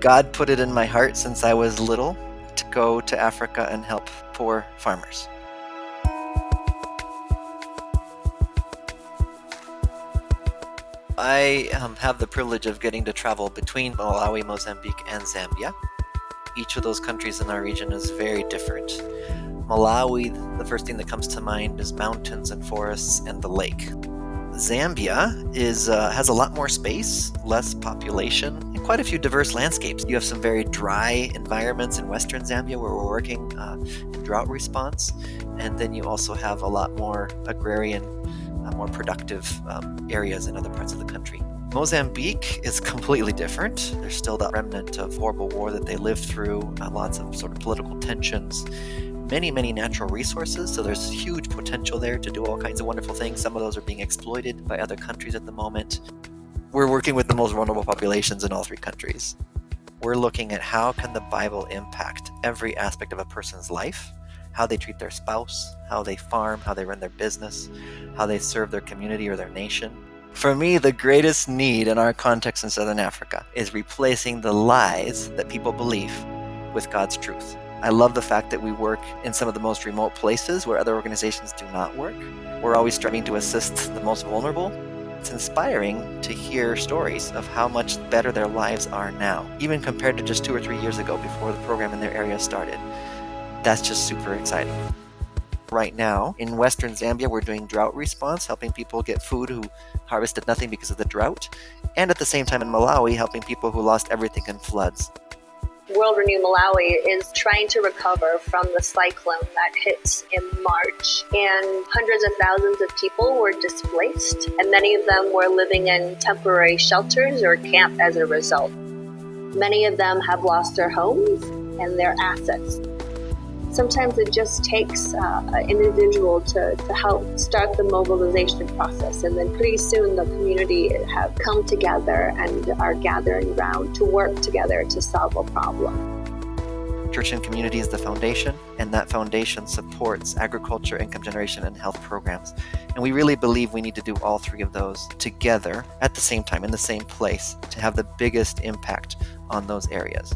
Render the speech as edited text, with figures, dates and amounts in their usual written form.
God put it in my heart since I was little to go to Africa and help poor farmers. I have the privilege of getting to travel between Malawi, Mozambique, and Zambia. Each of those countries in our region is very different. Malawi, the first thing that comes to mind is mountains and forests and the lake. Zambia has a lot more space, less population, and quite a few diverse landscapes. You have some very dry environments in western Zambia where we're working in drought response, and then you also have a lot more agrarian, more productive areas in other parts of the country. Mozambique is completely different. There's still that remnant of horrible war that they lived through, lots of sort of political tensions, many natural resources, so there's huge potential there to do all kinds of wonderful things. Some of those are being exploited by other countries at the moment. We're working with the most vulnerable populations in all three countries. We're looking at how can the Bible impact every aspect of a person's life, how they treat their spouse, how they farm, how they run their business, how they serve their community or their nation. For me, the greatest need in our context in Southern Africa is replacing the lies that people believe with God's truth. I love the fact that we work in some of the most remote places where other organizations do not work. We're always striving to assist the most vulnerable. It's inspiring to hear stories of how much better their lives are now, even compared to just 2 or 3 years ago before the program in their area started. That's just super exciting. Right now, in Western Zambia, we're doing drought response, helping people get food who harvested nothing because of the drought, and at the same time in Malawi, helping people who lost everything in floods. World Renew Malawi is trying to recover from the cyclone that hit in March, and hundreds of thousands of people were displaced, and many of them were living in temporary shelters or camp as a result. Many of them have lost their homes and their assets. Sometimes it just takes an individual to help start the mobilization process, and then pretty soon the community have come together and are gathering around to work together to solve a problem. Church and community is the foundation, and that foundation supports agriculture, income generation, and health programs. And we really believe we need to do all three of those together at the same time, in the same place, to have the biggest impact on those areas.